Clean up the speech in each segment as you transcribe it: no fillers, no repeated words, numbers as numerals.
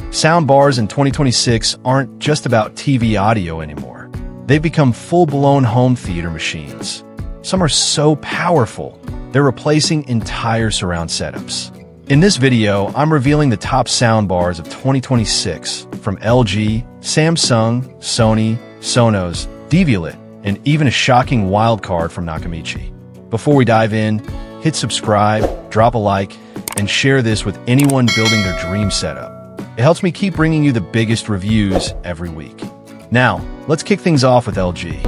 Soundbars in 2026 aren't just about TV audio anymore. They've become full-blown home theater machines. Some are so powerful, they're replacing entire surround setups. In this video, I'm revealing the top soundbars of 2026 from LG, Samsung, Sony, Sonos, Devialet, and even a shocking wildcard from Nakamichi. Before we dive in, hit subscribe, drop a like, and share this with anyone building their dream setup. It helps me keep bringing you the biggest reviews every week. Now, let's kick things off with LG.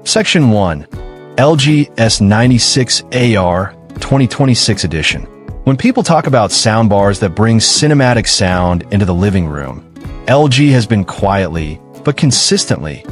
Section 1. LG S96AR 2026 edition. When people talk about soundbars that bring cinematic sound into the living room, LG has been quietly, but consistently,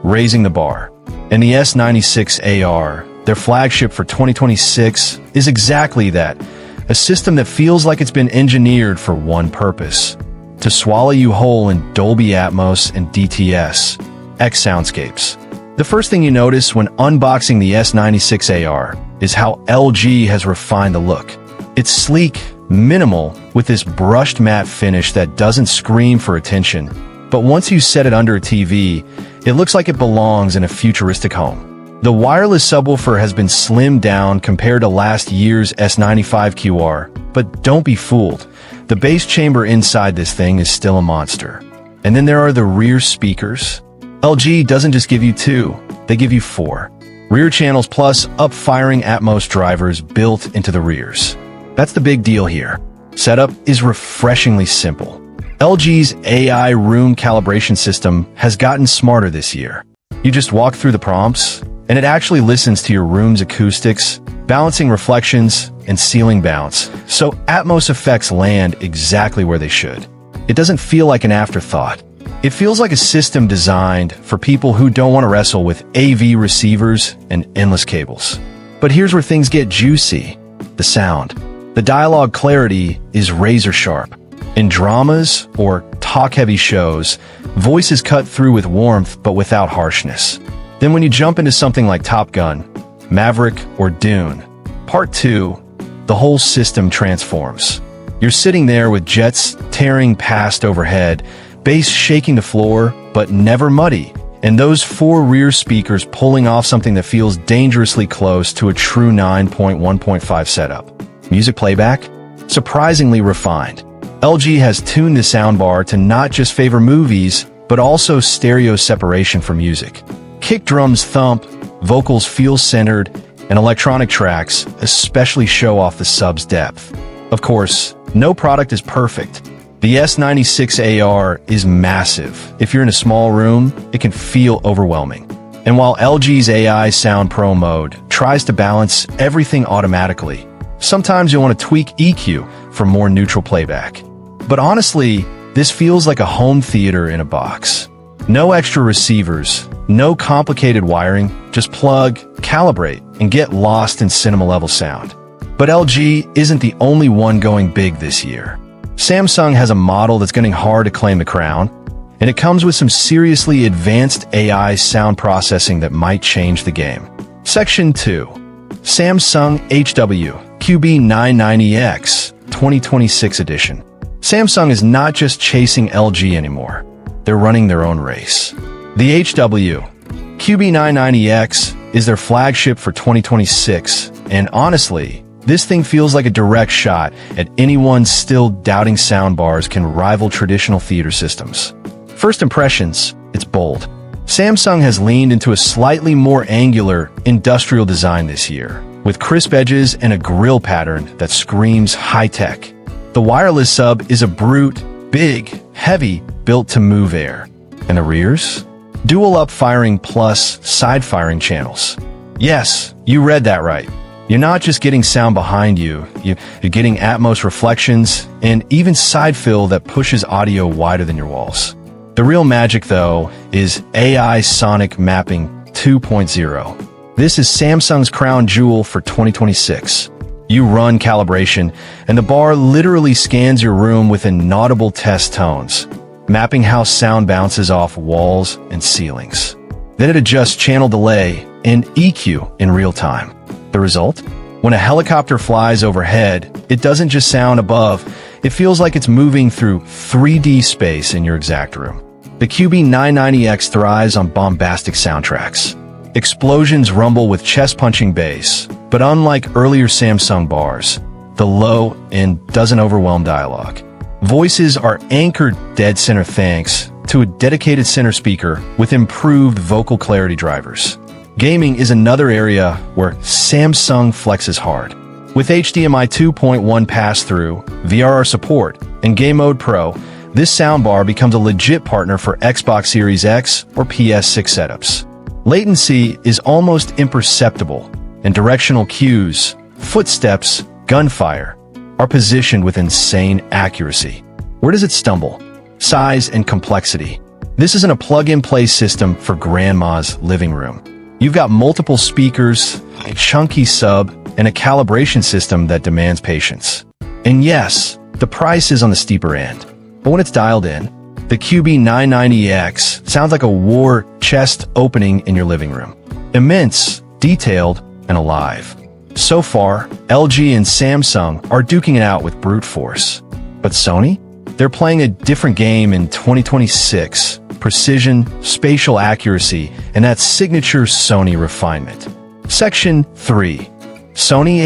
raising the bar. And the S96AR, their flagship for 2026, is exactly that, a system that feels like it's been engineered for one purpose: to swallow you whole in Dolby Atmos and DTS, X soundscapes. The first thing you notice when unboxing the S96AR is how LG has refined the look. It's sleek, minimal, with this brushed matte finish that doesn't scream for attention. But once you set it under a TV, it looks like it belongs in a futuristic home. The wireless subwoofer has been slimmed down compared to last year's S95QR, but don't be fooled. The bass chamber inside this thing is still a monster. And then there are the rear speakers. LG doesn't just give you two, they give you four. Rear channels plus up-firing Atmos drivers built into the rears. That's the big deal here. Setup is refreshingly simple. LG's AI room calibration system has gotten smarter this year. You just walk through the prompts, and it actually listens to your room's acoustics, balancing reflections and ceiling bounce, so Atmos effects land exactly where they should. It doesn't feel like an afterthought. It feels like a system designed for people who don't want to wrestle with AV receivers and endless cables. But here's where things get juicy: the sound. The dialogue clarity is razor sharp. In dramas or talk-heavy shows, voices cut through with warmth but without harshness. Then when you jump into something like Top Gun, Maverick, or Dune Part 2, the whole system transforms. You're sitting there with jets tearing past overhead, bass shaking the floor, but never muddy, and those four rear speakers pulling off something that feels dangerously close to a true 9.1.5 setup. Music playback? Surprisingly refined. LG has tuned the soundbar to not just favor movies, but also stereo separation for music. Kick drums thump, vocals feel centered, and electronic tracks especially show off the sub's depth. Of course, no product is perfect. The S96AR is massive. If you're in a small room, it can feel overwhelming. And while LG's AI Sound Pro mode tries to balance everything automatically, sometimes you'll want to tweak EQ for more neutral playback. But honestly, this feels like a home theater in a box. No extra receivers, no complicated wiring, just plug, calibrate, and get lost in cinema-level sound. But LG isn't the only one going big this year. Samsung has a model that's getting hard to claim the crown, and it comes with some seriously advanced AI sound processing that might change the game. Section 2. Samsung HW-QB990X 2026 edition. Samsung is not just chasing LG anymore. They're running their own race. The HW-QB990X is their flagship for 2026, and honestly, this thing feels like a direct shot at anyone still doubting soundbars can rival traditional theater systems. First impressions, it's bold. Samsung has leaned into a slightly more angular, industrial design this year, with crisp edges and a grille pattern that screams high-tech. The wireless sub is a brute, big, heavy, built to move air. And the rears? Dual up-firing plus side-firing channels. Yes, you read that right. You're not just getting sound behind you, you're getting Atmos reflections and even side fill that pushes audio wider than your walls. The real magic, though, is AI Sonic Mapping 2.0. This is Samsung's crown jewel for 2026. You run calibration, and the bar literally scans your room with inaudible test tones, mapping how sound bounces off walls and ceilings. Then it adjusts channel delay and EQ in real time. The result? When a helicopter flies overhead, it doesn't just sound above, it feels like it's moving through 3D space in your exact room. The QB990X thrives on bombastic soundtracks. Explosions rumble with chest-punching bass, but unlike earlier Samsung bars, the low end doesn't overwhelm dialogue. Voices are anchored dead center thanks to a dedicated center speaker with improved vocal clarity drivers. Gaming is another area where Samsung flexes hard. With HDMI 2.1 pass-through, VRR support, and Game Mode Pro, this soundbar becomes a legit partner for Xbox Series X or PS6 setups. Latency is almost imperceptible, and directional cues, footsteps, gunfire, are positioned with insane accuracy. Where does it stumble? Size and complexity. This isn't a plug-and-play system for grandma's living room. You've got multiple speakers, a chunky sub, and a calibration system that demands patience. And yes, the price is on the steeper end. But when it's dialed in, the QB990X sounds like a war chest opening in your living room. Immense, detailed, and alive. So far, LG and Samsung are duking it out with brute force. But Sony? They're playing a different game in 2026. Precision, spatial accuracy, and that signature Sony refinement. Section 3. Sony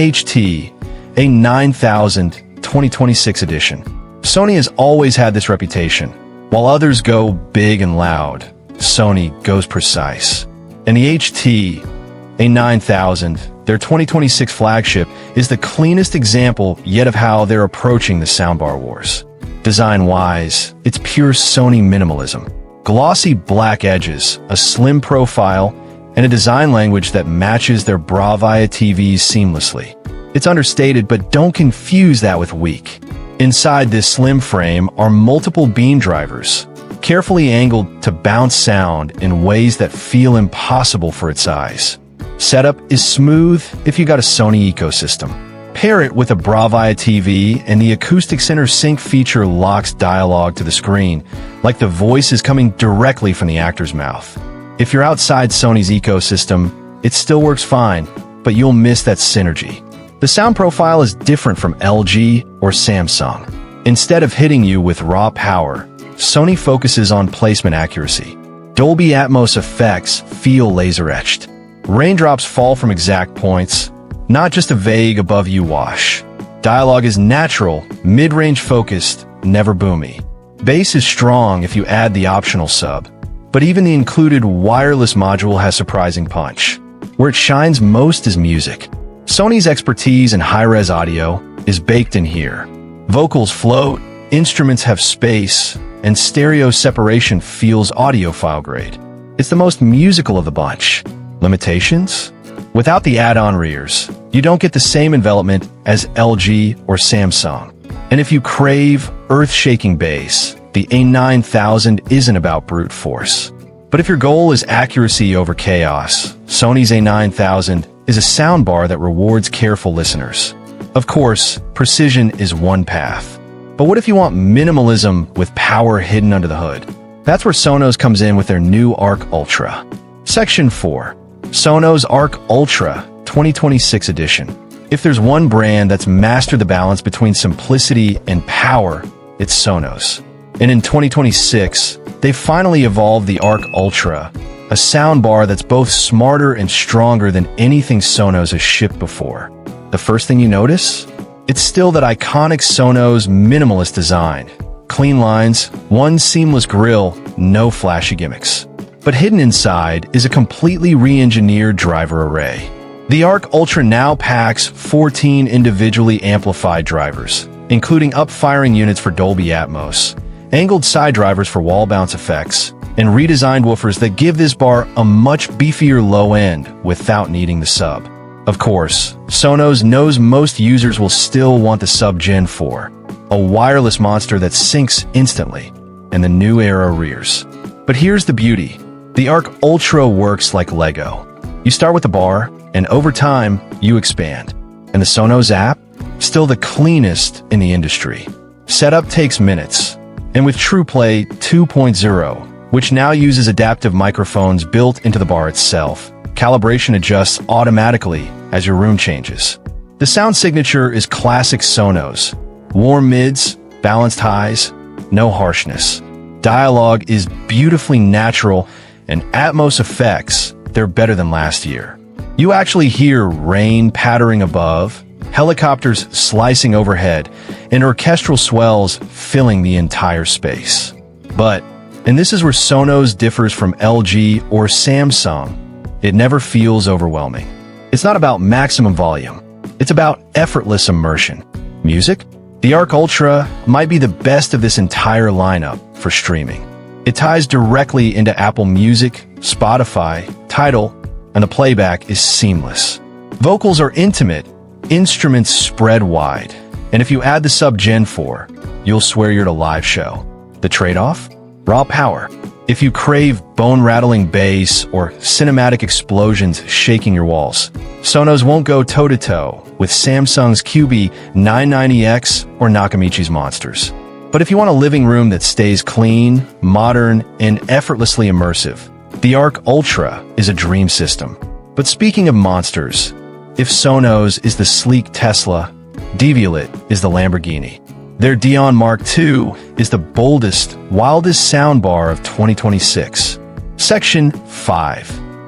HT-A9000 2026 edition. Sony has always had this reputation. While others go big and loud, Sony goes precise. And the HT-A9000, their 2026 flagship, is the cleanest example yet of how they're approaching the soundbar wars. Design-wise, it's pure Sony minimalism. Glossy black edges, a slim profile, and a design language that matches their Bravia TVs seamlessly. It's understated, but don't confuse that with weak. Inside this slim frame are multiple beam drivers, carefully angled to bounce sound in ways that feel impossible for its size. Setup is smooth if you got a Sony ecosystem. Pair it with a Bravia TV and the acoustic center sync feature locks dialogue to the screen, like the voice is coming directly from the actor's mouth. If you're outside Sony's ecosystem, it still works fine, but you'll miss that synergy. The sound profile is different from LG or Samsung. Instead of hitting you with raw power, Sony focuses on placement accuracy. Dolby Atmos effects feel laser-etched. Raindrops fall from exact points, not just a vague above-you wash. Dialogue is natural, mid-range focused, never boomy. Bass is strong if you add the optional sub, but even the included wireless module has surprising punch. Where it shines most is music. Sony's expertise in high-res audio is baked in here. Vocals float, instruments have space, and stereo separation feels audiophile grade. It's the most musical of the bunch. Limitations? Without the add-on rears, you don't get the same envelopment as LG or Samsung. And if you crave earth-shaking bass, the A9000 isn't about brute force. But if your goal is accuracy over chaos, Sony's A9000 is a soundbar that rewards careful listeners. Of course, precision is one path. But what if you want minimalism with power hidden under the hood? That's where Sonos comes in with their new Arc Ultra. Section 4. Sonos Arc Ultra 2026 edition. If there's one brand that's mastered the balance between simplicity and power, it's Sonos. And in 2026, they finally evolved the Arc Ultra, a soundbar that's both smarter and stronger than anything Sonos has shipped before. The first thing you notice? It's still that iconic Sonos minimalist design. Clean lines, one seamless grille, no flashy gimmicks. But hidden inside is a completely re-engineered driver array. The Arc Ultra now packs 14 individually amplified drivers, including up-firing units for Dolby Atmos, angled side drivers for wall bounce effects, and redesigned woofers that give this bar a much beefier low end without needing the sub. Of course, Sonos knows most users will still want the Sub Gen 4, a wireless monster that syncs instantly, and the new era rears. But here's the beauty. The Arc Ultra works like Lego. You start with the bar, and over time, you expand. And the Sonos app? Still the cleanest in the industry. Setup takes minutes. And with TruePlay 2.0, which now uses adaptive microphones built into the bar itself, calibration adjusts automatically as your room changes. The sound signature is classic Sonos. Warm mids, balanced highs, no harshness. Dialogue is beautifully natural, and Atmos effects, they're better than last year. You actually hear rain pattering above, helicopters slicing overhead, and orchestral swells filling the entire space. But, and this is where Sonos differs from LG or Samsung, it never feels overwhelming. It's not about maximum volume. It's about effortless immersion. Music? The Arc Ultra might be the best of this entire lineup for streaming. It ties directly into Apple Music, Spotify, Tidal, and the playback is seamless. Vocals are intimate, instruments spread wide, and if you add the sub Gen 4, you'll swear you're at a live show. The trade-off? Raw power. If you crave bone-rattling bass or cinematic explosions shaking your walls, Sonos won't go toe-to-toe with Samsung's QB990X or Nakamichi's monsters. But if you want a living room that stays clean, modern, and effortlessly immersive, the Arc Ultra is a dream system. But speaking of monsters, if Sonos is the sleek Tesla, Devialet is the Lamborghini. Their Dione Mark II is the boldest, wildest soundbar of 2026. Section 5.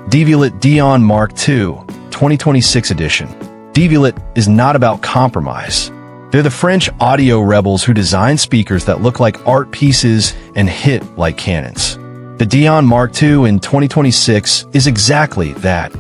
Devialet Dione Mark II, 2026 edition. Devialet is not about compromise. They're the French audio rebels who design speakers that look like art pieces and hit like cannons. The Dione Mark II in 2026 is exactly that,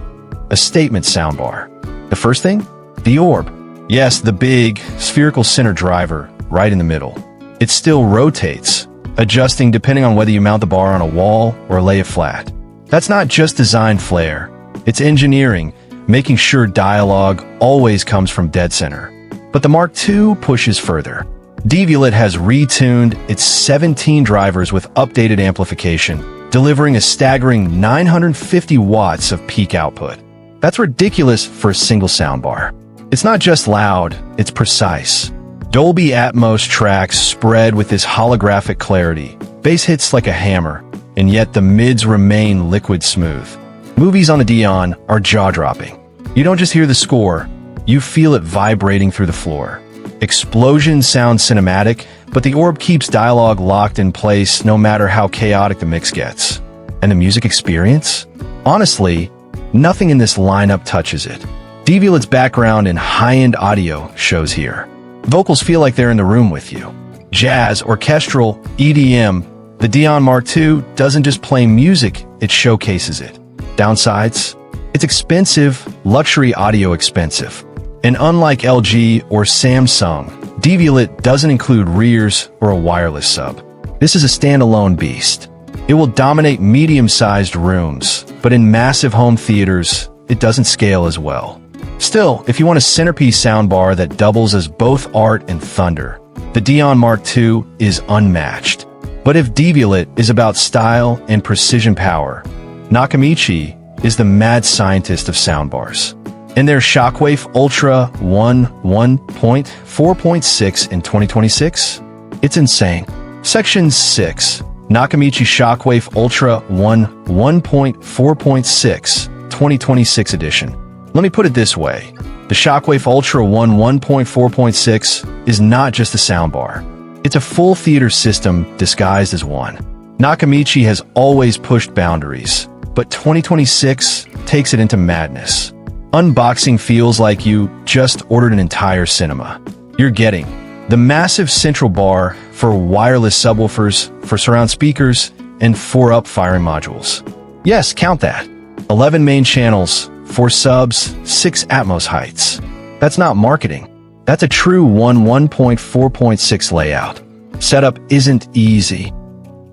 a statement soundbar. The first thing? The orb. Yes, the big, spherical center driver, right in the middle. It still rotates, adjusting depending on whether you mount the bar on a wall or lay it flat. That's not just design flair, it's engineering, making sure dialogue always comes from dead center. But the Mark II pushes further. Devialet has retuned its 17 drivers with updated amplification, delivering a staggering 950 watts of peak output. That's ridiculous for a single soundbar. It's not just loud, it's precise. Dolby Atmos tracks spread with this holographic clarity. Bass hits like a hammer, and yet the mids remain liquid smooth. Movies on the Dione are jaw-dropping. You don't just hear the score, you feel it vibrating through the floor. Explosions sound cinematic, but the orb keeps dialogue locked in place no matter how chaotic the mix gets. And the music experience? Honestly, nothing in this lineup touches it. Devialet's background in high-end audio shows here. Vocals feel like they're in the room with you. Jazz, orchestral, EDM, the Dione Mark II doesn't just play music, it showcases it. Downsides? It's expensive, luxury audio expensive. And unlike LG or Samsung, Devialet doesn't include rears or a wireless sub. This is a standalone beast. It will dominate medium-sized rooms, but in massive home theaters, it doesn't scale as well. Still, if you want a centerpiece soundbar that doubles as both art and thunder, the Dione Mark II is unmatched. But if Devialet is about style and precision power, Nakamichi is the mad scientist of soundbars. And their Shockwave Ultra 1.4.6 in 2026? It's insane. Section 6. Nakamichi Shockwave Ultra 1.4.6 2026 edition. Let me put it this way. The Shockwave Ultra 1.4.6 is not just a soundbar. It's a full theater system disguised as one. Nakamichi has always pushed boundaries, but 2026 takes it into madness. Unboxing feels like you just ordered an entire cinema. You're getting the massive central bar for wireless subwoofers, for surround speakers, and 4 up-firing modules. Yes, count that. 11 main channels, 4 subs, 6 Atmos heights. That's not marketing. That's a true 1.4.6 layout. Setup isn't easy.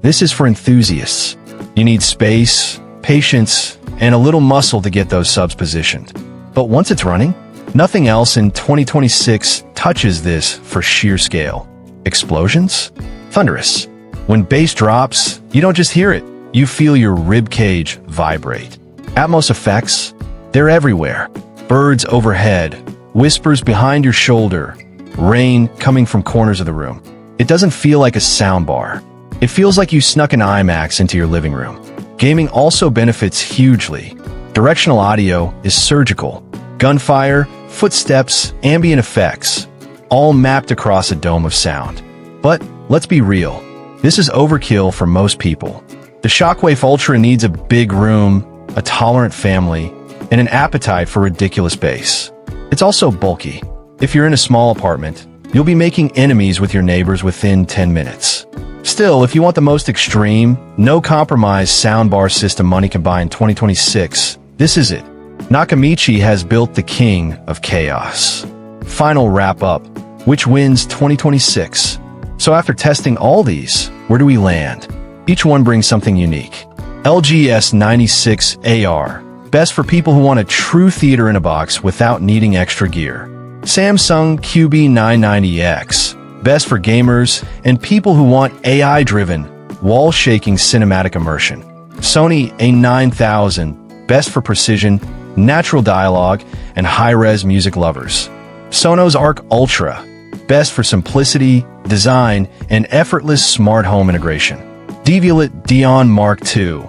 This is for enthusiasts. You need space, patience, and a little muscle to get those subs positioned. But once it's running, nothing else in 2026 touches this for sheer scale. Explosions? Thunderous. When bass drops, you don't just hear it, you feel your rib cage vibrate. Atmos effects? They're everywhere. Birds overhead, whispers behind your shoulder, rain coming from corners of the room. It doesn't feel like a soundbar. It feels like you snuck an IMAX into your living room. Gaming also benefits hugely. Directional audio is surgical. Gunfire, footsteps, ambient effects, all mapped across a dome of sound. But let's be real, this is overkill for most people. The Shockwave Ultra needs a big room, a tolerant family, and an appetite for ridiculous bass. It's also bulky. If you're in a small apartment, you'll be making enemies with your neighbors within 10 minutes. Still, if you want the most extreme, no-compromise soundbar system money can buy in 2026, this is it. Nakamichi has built the king of chaos. Final wrap-up. Which wins 2026? So after testing all these, where do we land? Each one brings something unique. LG S96AR. Best for people who want a true theater in a box without needing extra gear. Samsung QB990X. Best for gamers and people who want AI-driven, wall-shaking cinematic immersion. Sony A9000. Best for precision, natural dialogue, and high-res music lovers. Sonos Arc Ultra. Best for simplicity, design, and effortless smart home integration. Devialet Dione Mark II.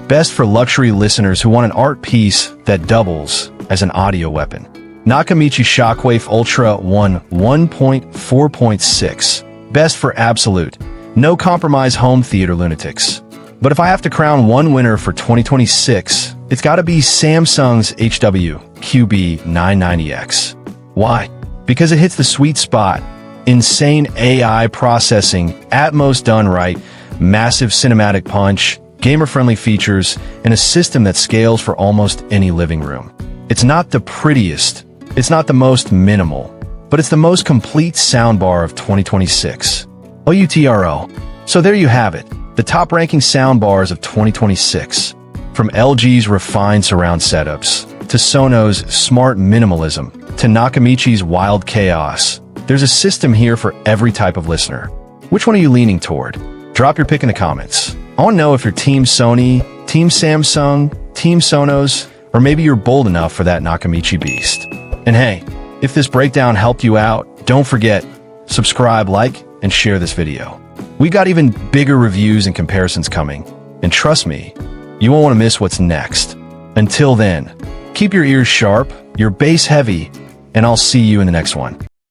Best for luxury listeners who want an art piece that doubles as an audio weapon. Nakamichi Shockwave Ultra 1.4.6. Best for absolute, no-compromise home theater lunatics. But if I have to crown one winner for 2026, it's gotta be Samsung's QB990X. Why? Because it hits the sweet spot. Insane AI processing, Atmos done right, massive cinematic punch, gamer-friendly features, and a system that scales for almost any living room. It's not the prettiest, it's not the most minimal, but it's the most complete soundbar of 2026. OUTRO. So there you have it, the top-ranking soundbars of 2026. From LG's refined surround setups, to Sonos' smart minimalism, to Nakamichi's wild chaos, there's a system here for every type of listener. Which one are you leaning toward? Drop your pick in the comments. I want to know if you're Team Sony, Team Samsung, Team Sonos, or maybe you're bold enough for that Nakamichi beast. And hey, if this breakdown helped you out, don't forget, subscribe, like, and share this video. We got even bigger reviews and comparisons coming, and trust me, you won't want to miss what's next. Until then, keep your ears sharp, your bass heavy, and I'll see you in the next one.